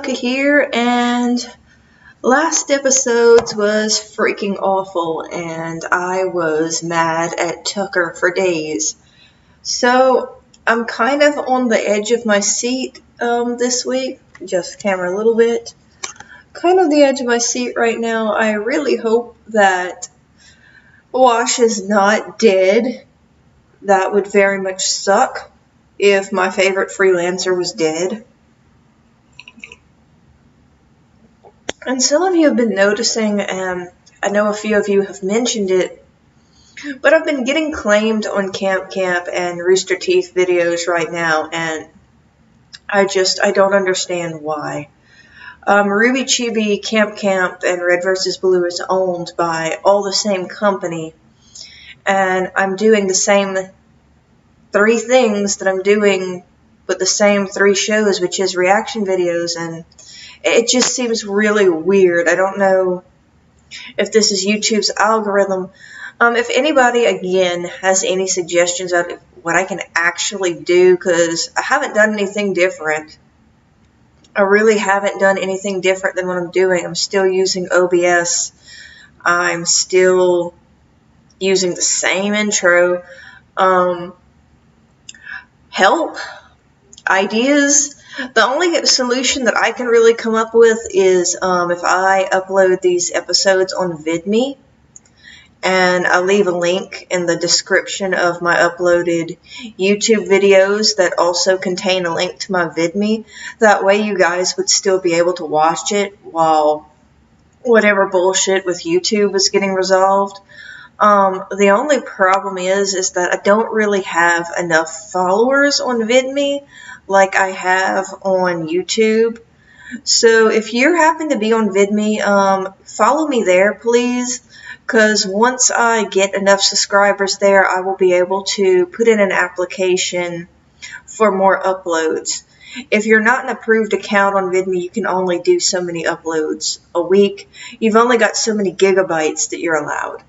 Tucker here, and last episode was freaking awful, and I was mad at Tucker for days. So I'm kind of on the edge of my seat this week. Just camera a little bit. Kind of the edge of my seat right now. I really hope that Wash is not dead. That would very much suck if my favorite freelancer was dead. And some of you have been noticing, and I know a few of you have mentioned it, but I've been getting claimed on Camp and Rooster Teeth videos right now, and I don't understand why. Ruby Chibi, Camp, and Red vs. Blue is owned by all the same company, and I'm doing the same 3 things that I'm doing with the same 3 shows, which is reaction videos, and it just seems really weird. I don't know if this is YouTube's algorithm. If anybody, again, has any suggestions of what I can actually do, because I haven't done anything different. I really haven't done anything different than what I'm doing. I'm still using OBS. I'm still using the same intro. Help? Ideas? The only solution that I can really come up with is if I upload these episodes on VidMe, and I'll leave a link in the description of my uploaded YouTube videos that also contain a link to my VidMe. That way you guys would still be able to watch it while whatever bullshit with YouTube is getting resolved. The only problem is that I don't really have enough followers on VidMe like I have on YouTube. So if you happen to be on VidMe, follow me there, please. Because once I get enough subscribers there, I will be able to put in an application for more uploads. If you're not an approved account on VidMe, you can only do so many uploads a week. You've only got so many gigabytes that you're allowed.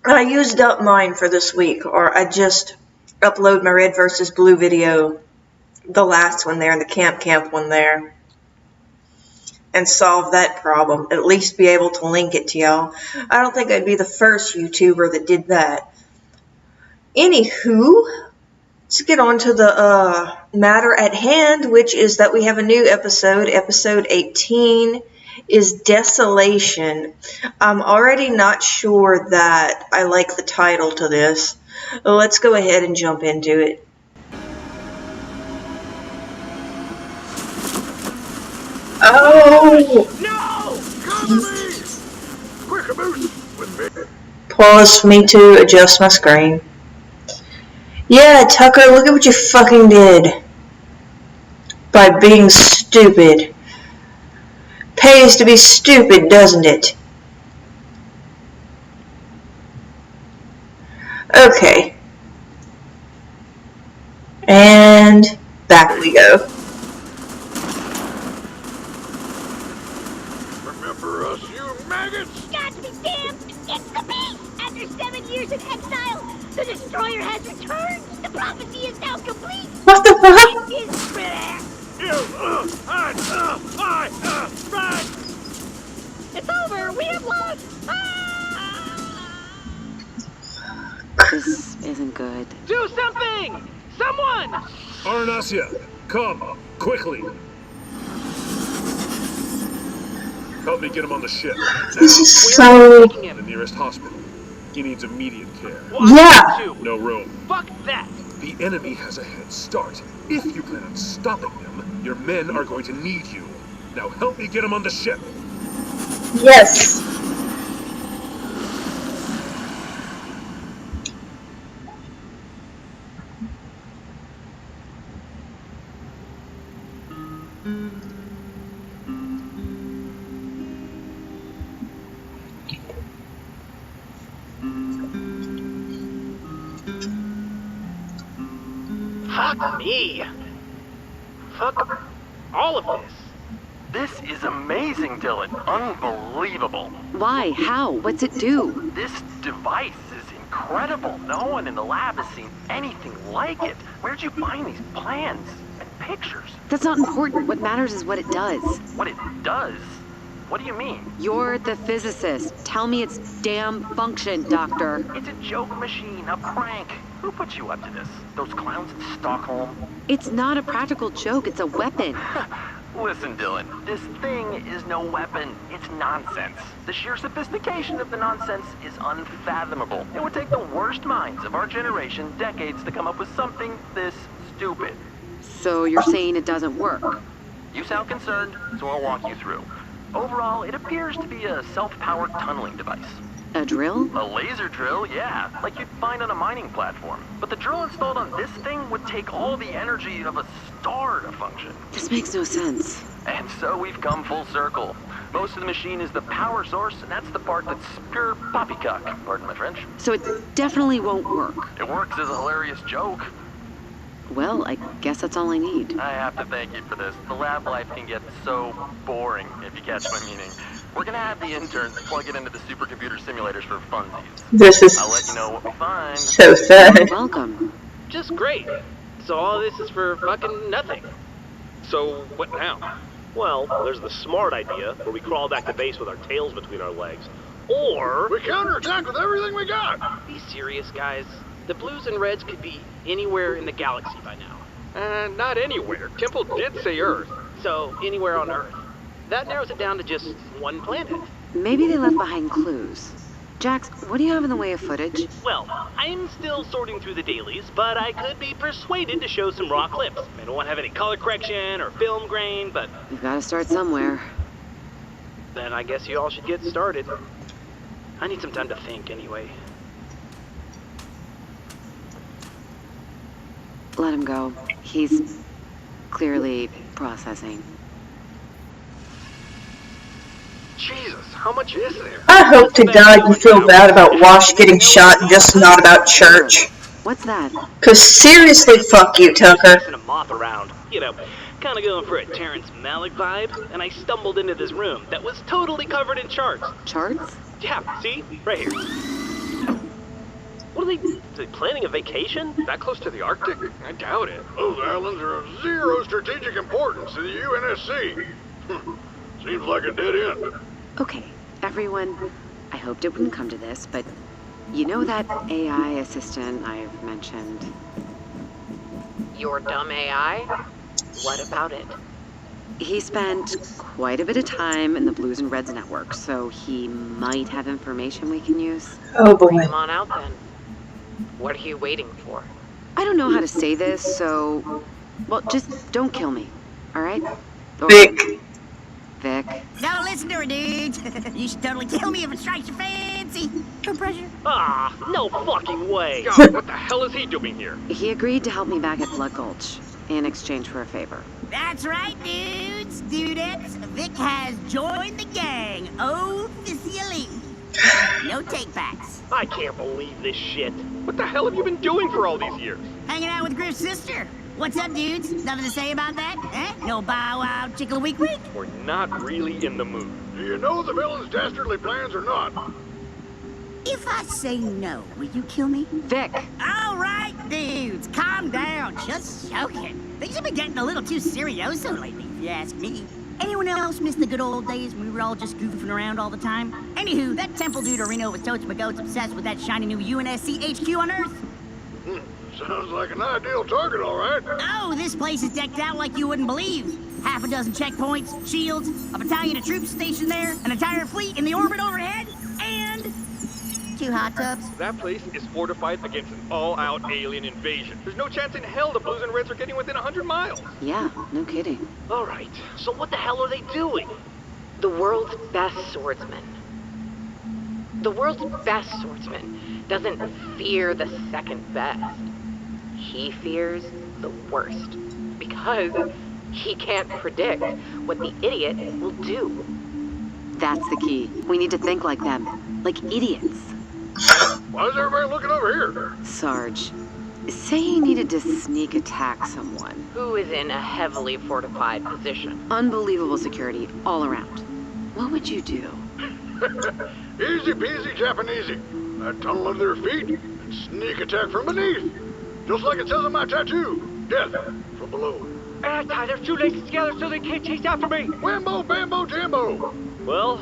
I used up mine for this week, or I just upload my Red vs. Blue video, the last one there, and the Camp one there, and solve that problem. At least be able to link it to y'all. I don't think I'd be the first YouTuber that did that. Anywho, let's get on to the matter at hand, which is that we have a new episode. Episode 18 is Desolation. I'm already not sure that I like the title to this. Let's go ahead and jump into it. Oh! No! Cover me! Quick, caboose with me. Pause for me to adjust my screen. Yeah, Tucker, look at what you fucking did. By being stupid. Pays to be stupid, doesn't it? Okay. And back we go. Remember us, you maggots? Got to be damned! It's the beast! After 7 years in exile, the Destroyer has returned! The prophecy is now complete! What the fuck? It is rare! Right! It's over! We have lost! This isn't good. Do something! Someone! Arnasia, come, quickly. Help me get him on the ship. This is so... The nearest hospital. He needs immediate care. Yeah! No room. Fuck that! The enemy has a head start. If you plan on stopping them, your men are going to need you. Now help me get him on the ship. Yes! Fuck me. Fuck all of this. This is amazing, Dylan. Unbelievable. Why? How? What's it do? This device is incredible. No one in the lab has seen anything like it. Where'd you find these plans? pictures. That's not important. What matters is what it does. What it does? What do you mean? You're the physicist. Tell me its damn function, Doctor. It's a joke machine, a prank. Who put you up to this? Those clowns in Stockholm? It's not a practical joke. It's a weapon. Listen, Dylan, this thing is no weapon. It's nonsense. The sheer sophistication of the nonsense is unfathomable. It would take the worst minds of our generation decades to come up with something this stupid. So you're saying it doesn't work? You sound concerned, so I'll walk you through. Overall, it appears to be a self-powered tunneling device. A drill? A laser drill, yeah, like you'd find on a mining platform. But the drill installed on this thing would take all the energy of a star to function. This makes no sense. And so we've come full circle. Most of the machine is the power source, and that's the part that's pure poppycock, pardon my French. So it definitely won't work. It works as a hilarious joke. Well, I guess that's all I need. I have to thank you for this. The lab life can get so boring, if you catch my meaning. We're gonna have the interns plug it into the supercomputer simulators for funsies. This is I'll let you know what we find. so sad. Welcome. Just great. So all this is for fucking nothing. So, what now? Well, there's the smart idea, where we crawl back to base with our tails between our legs. Or... We counterattack with everything we got! Be serious, guys. The Blues and Reds could be anywhere in the galaxy by now. Not anywhere. Temple did say Earth. So, anywhere on Earth. That narrows it down to just one planet. Maybe they left behind clues. Jax, what do you have in the way of footage? Well, I'm still sorting through the dailies, but I could be persuaded to show some raw clips. I don't want to have any color correction or film grain, but You've got to start somewhere. then I guess you all should get started. I need some time to think anyway. Let him go. He's clearly processing. Jesus, how much is there? I hope to God you feel bad about Wash getting shot and just not about church. What's that? Cause seriously, fuck you, Tucker. Chasing a moth around, you know, kind of going for a Terrence Malick vibe, and I stumbled into this room that was totally covered in charts. Charts? Yeah, see? Right here. What are they planning a vacation? That close to the Arctic? I doubt it. Those islands are of zero strategic importance to the UNSC. Seems like a dead end. Okay, everyone, I hoped it wouldn't come to this, but you know that AI assistant I've mentioned? Your dumb AI? What about it? He spent quite a bit of time in the Blues and Reds network, so he might have information we can use. Oh boy. Come on out then. What are you waiting for? I don't know how to say this, so... Well, just don't kill me, alright? Vic. Vic. Don't listen to her, dudes. You should totally kill me if it strikes your fancy. No pressure. Ah, no fucking way. God, what the hell is he doing here? He agreed to help me back at Blood Gulch in exchange for a favor. That's right, dudes. Dudettes. Vic has joined the gang. Officially. No takebacks. I can't believe this shit. What the hell have you been doing for all these years? Hanging out with Griff's sister. What's up, dudes? Nothing to say about that? Eh? No bow wow, chickle week week? We're not really in the mood. Do you know the villain's dastardly plans or not? If I say no, will you kill me? Vic! All right, dudes, calm down. Just joking. Things have been getting a little too serioso lately, if you ask me. Anyone else miss the good old days when we were all just goofing around all the time? Anywho, that temple dude Reno with Totes McGoat's obsessed with that shiny new UNSC HQ on Earth. Sounds like an ideal target, all right. Oh, this place is decked out like you wouldn't believe. Half a dozen checkpoints, shields, a battalion of troops stationed there, an entire fleet in the orbit overhead, and 2 hot tubs. That place is fortified against an all-out alien invasion. There's no chance in hell the Blues and Reds are getting within 100 miles. Yeah, no kidding. All right, so what the hell are they doing? The world's best swordsman. The world's best swordsman doesn't fear the second best. He fears the worst. Because he can't predict what the idiot will do. That's the key. We need to think like them. Like idiots. Why is everybody looking over here? Sarge, say you needed to sneak attack someone. Who is in a heavily fortified position. Unbelievable security all around. What would you do? Easy peasy Japanesey. I'd tunnel under their feet and sneak attack from beneath. Just like it says on my tattoo. Death from below. I tie their shoelaces together so they can't chase after me. Whambo, bambo, jambo. Well,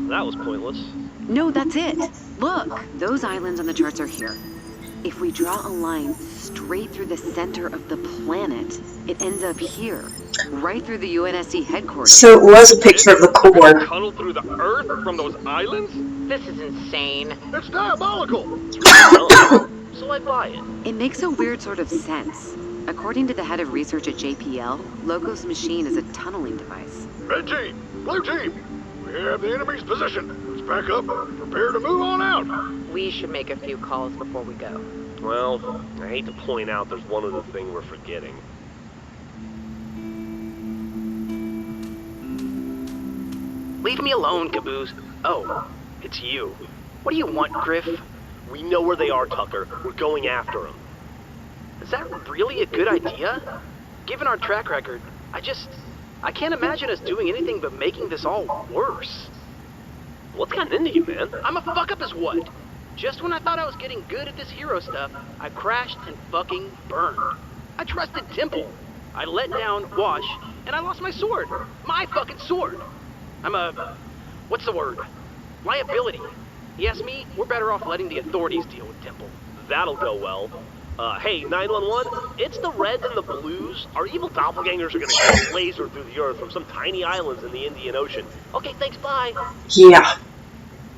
that was pointless. No, that's it. Look, those islands on the charts are here. If we draw a line straight through the center of the planet, it ends up here, right through the UNSC headquarters. So it was a picture of the core. Tunnel through the Earth from those islands? This is insane. It's diabolical. So I buy it. It makes a weird sort of sense. According to the head of research at JPL, Locos machine is a tunneling device. Red team, blue team, we have the enemy's position. Let's back up and prepare to move on out. We should make a few calls before we go. Well, I hate to point out there's one other thing we're forgetting. Leave me alone, Caboose. Oh, it's you. What do you want, Griff? We know where they are, Tucker. We're going after them. Is that really a good idea? Given our track record, I can't imagine us doing anything but making this all worse. What's gotten into you, man? I'm a fuck-up as what? Just when I thought I was getting good at this hero stuff, I crashed and fucking burned. I trusted Temple. I let down Wash, and I lost my sword. My fucking sword. I'm a... what's the word? Liability. Yes, me, we're better off letting the authorities deal with Temple. That'll go well. Hey, 911, it's the Reds and the Blues. Our evil doppelgangers are gonna shoot a laser through the Earth from some tiny islands in the Indian Ocean. Okay, thanks, bye. Yeah.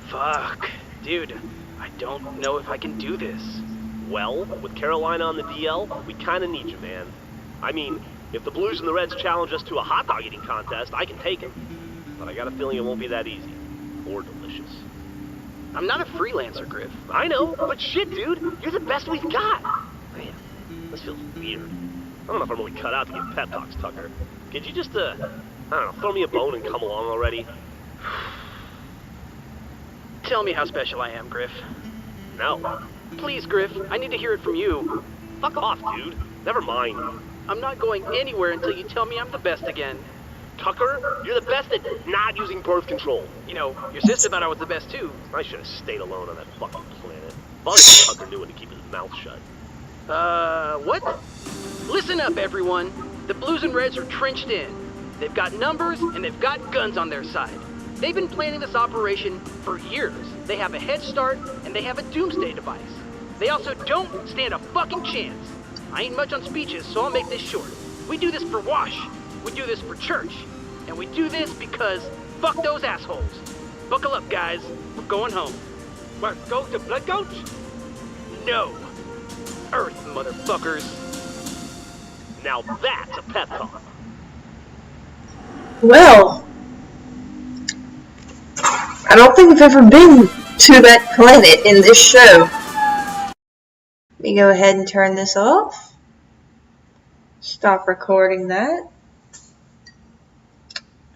Fuck. Dude, I don't know if I can do this. Well, with Carolina on the DL, we kinda need you, man. I mean, if the Blues and the Reds challenge us to a hot dog eating contest, I can take it. But I got a feeling it won't be that easy. Or delicious. I'm not a freelancer, Griff. I know, but shit, dude, you're the best we've got. Man, this feels weird. I don't know if I'm really cut out to give pep talks, Tucker. Could you just, I don't know, throw me a bone and come along already? Tell me how special I am, Griff. No. Please, Griff, I need to hear it from you. Fuck off, dude. Never mind. I'm not going anywhere until you tell me I'm the best again. Tucker, you're the best at not using birth control. You know, your sister thought I was the best too. I should have stayed alone on that fucking planet. If only Tucker knew when to keep his mouth shut. What? Listen up, everyone. The Blues and Reds are trenched in. They've got numbers and they've got guns on their side. They've been planning this operation for years. They have a head start and they have a doomsday device. They also don't stand a fucking chance. I ain't much on speeches, so I'll make this short. We do this for Wash. We do this for church. And we do this because fuck those assholes. Buckle up, guys. We're going home. What, go to Blood Gulch? No. Earth, motherfuckers. Now that's a pep talk. Well, I don't think I've ever been to that planet in this show. Let me go ahead and turn this off. Stop recording that.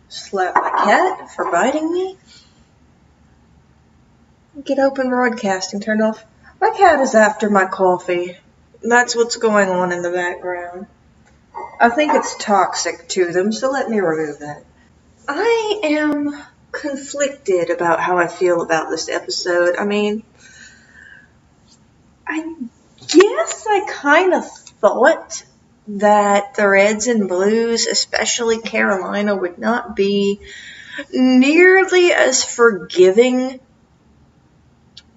Slap my cat for biting me. Get open broadcasting turned off. My cat is after my coffee. That's what's going on in the background. I think it's toxic to them, so let me remove that. I am conflicted about how I feel about this episode. I mean, I guess I kind of thought that the Reds and Blues, especially Carolina, would not be nearly as forgiving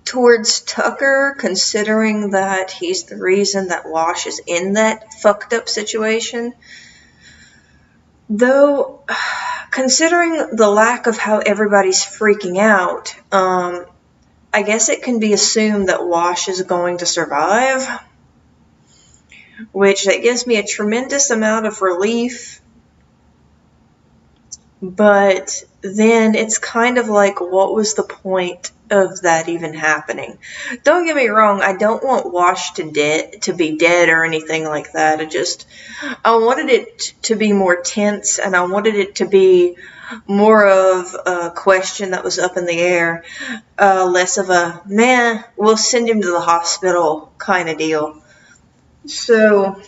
towards Tucker, considering that he's the reason that Wash is in that fucked up situation. Though, considering the lack of how everybody's freaking out, I guess it can be assumed that Wash is going to survive, which that gives me a tremendous amount of relief. But then it's kind of like, what was the point of that even happening? Don't get me wrong, I don't want Wash to be dead or anything like that. I wanted it to be more tense, and I wanted it to be more of a question that was up in the air, less of a, meh, we'll send him to the hospital kind of deal. So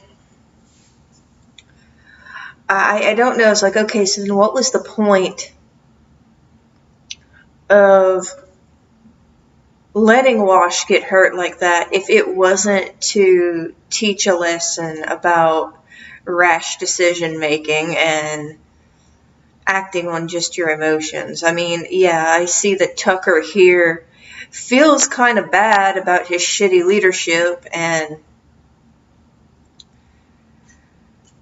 I don't know. It's like, okay, so then what was the point of letting Wash get hurt like that if it wasn't to teach a lesson about rash decision making and acting on just your emotions. I mean, yeah, I see that Tucker here feels kind of bad about his shitty leadership, and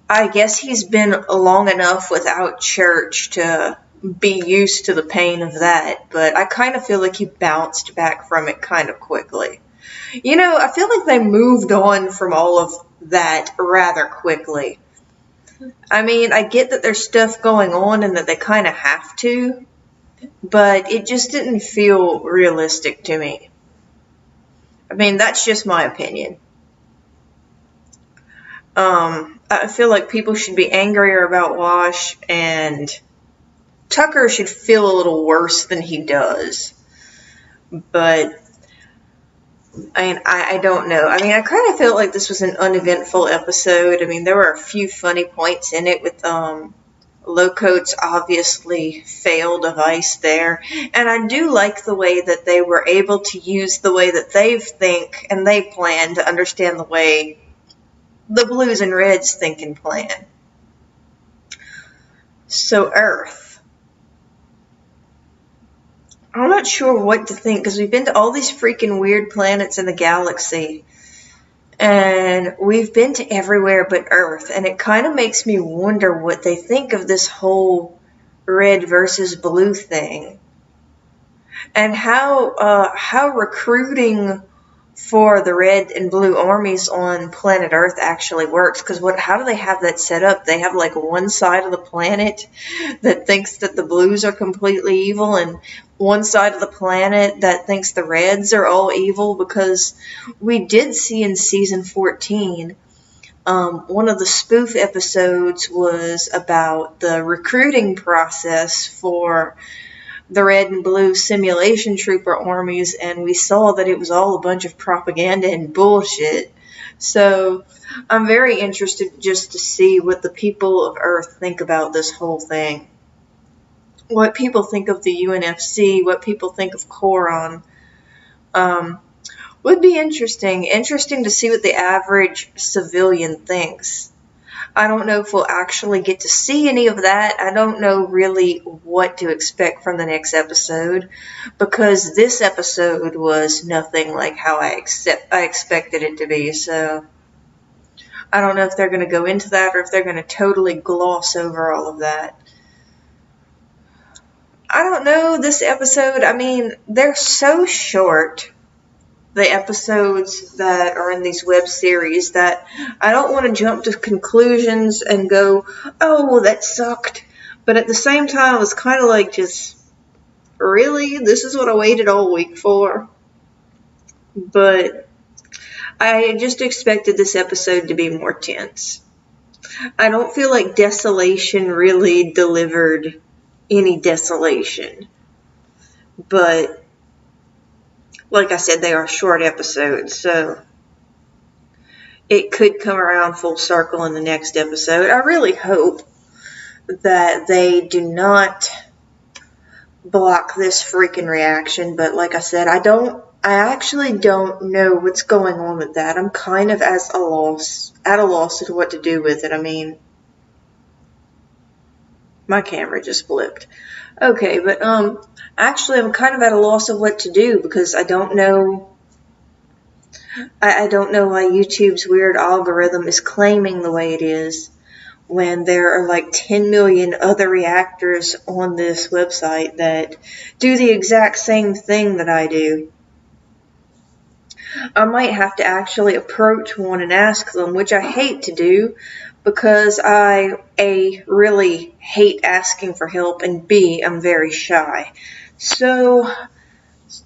I guess he's been long enough without church to be used to the pain of that, but I kind of feel like he bounced back from it kind of quickly. You know, I feel like they moved on from all of that rather quickly. I mean, I get that there's stuff going on and that they kind of have to, but it just didn't feel realistic to me. I mean, that's just my opinion. I feel like people should be angrier about Wash, and Tucker should feel a little worse than he does. But I don't know. I mean, I kind of felt like this was an uneventful episode. I mean, there were a few funny points in it with Lowcoat's obviously failed device there. And I do like the way that they were able to use the way that they think and they plan to understand the way the Blues and Reds think and plan. So, Earth. I'm not sure what to think, because we've been to all these freaking weird planets in the galaxy. And we've been to everywhere but Earth. And it kind of makes me wonder what they think of this whole red versus blue thing. And how recruiting for the red and blue armies on planet Earth actually works. Because how do they have that set up? They have like one side of the planet that thinks that the blues are completely evil, and one side of the planet that thinks the reds are all evil. Because we did see in season 14, one of the spoof episodes was about the recruiting process for the red and blue simulation trooper armies, and we saw that it was all a bunch of propaganda and bullshit. So I'm very interested just to see what the people of Earth think about this whole thing. What people think of the UNFC, what people think of Coron. Would be interesting to see what the average civilian thinks. I don't know if we'll actually get to see any of that. I don't know really what to expect from the next episode, because this episode was nothing like how I expected it to be. So I don't know if they're going to go into that, or if they're going to totally gloss over all of that. I don't know, this episode, I mean, they're so short, the episodes that are in these web series, that I don't want to jump to conclusions and go, oh, well, that sucked. But at the same time, it was kind of like, just, really? This is what I waited all week for? But I just expected this episode to be more tense. I don't feel like Desolation really delivered any desolation. But like I said, they are short episodes, so it could come around full circle in the next episode. I really hope that they do not block this freaking reaction, but like I said, I actually don't know what's going on with that. I'm kind of at a loss as to what to do with it. I mean, my camera just flipped. Okay, but actually I'm kind of at a loss of what to do, because I don't know why YouTube's weird algorithm is claiming the way it is when there are like 10 million other reactors on this website that do the exact same thing that I do. I might have to actually approach one and ask them, which I hate to do, because I, A, really hate asking for help, and B, I'm very shy. So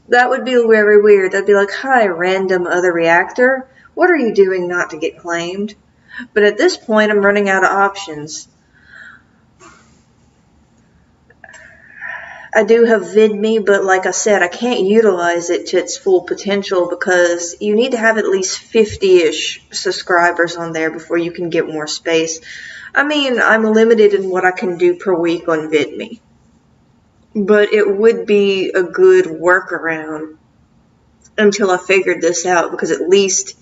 that would be very weird. That'd be like, hi, random other reactor. What are you doing not to get claimed? But at this point, I'm running out of options. I do have VidMe, but like I said, I can't utilize it to its full potential, because you need to have at least 50-ish subscribers on there before you can get more space. I mean, I'm limited in what I can do per week on VidMe. But it would be a good workaround until I figured this out, because at least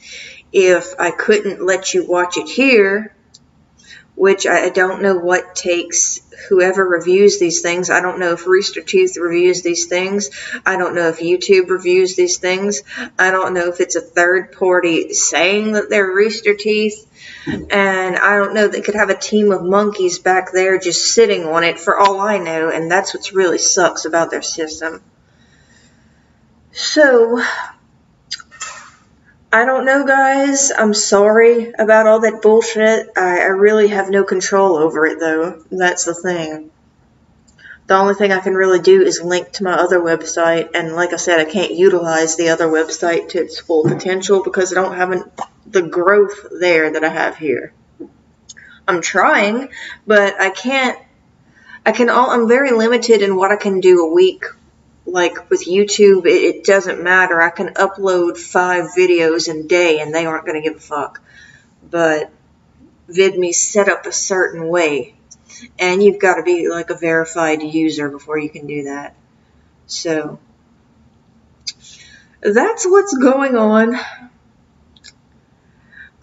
if I couldn't let you watch it here, which I don't know what takes whoever reviews these things. I don't know if Rooster Teeth reviews these things. I don't know if YouTube reviews these things. I don't know if it's a third party saying that they're Rooster Teeth. And I don't know, they could have a team of monkeys back there just sitting on it for all I know, and that's what really sucks about their system. So, I don't know, guys. I'm sorry about all that bullshit. I really have no control over it, though. That's the thing. The only thing I can really do is link to my other website, and like I said, I can't utilize the other website to its full potential because I don't have the growth there that I have here. I'm trying, but I can't. I'm very limited in what I can do a week. Like with YouTube, it doesn't matter. I can upload 5 videos a day and they aren't going to give a fuck. But VidMe's set up a certain way. And you've got to be like a verified user before you can do that. So, that's what's going on.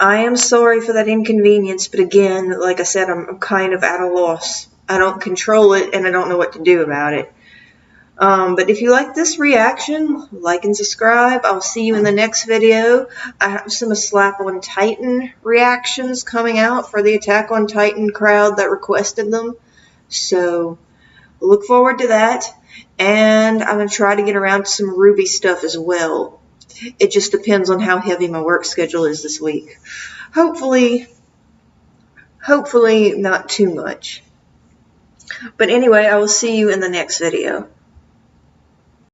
I am sorry for that inconvenience, but again, like I said, I'm kind of at a loss. I don't control it and I don't know what to do about it. But if you like this reaction, like and subscribe. I'll see you in the next video. I have some Slap on Titan reactions coming out for the Attack on Titan crowd that requested them. So, look forward to that. And I'm going to try to get around to some RWBY stuff as well. It just depends on how heavy my work schedule is this week. Hopefully not too much. But anyway, I will see you in the next video.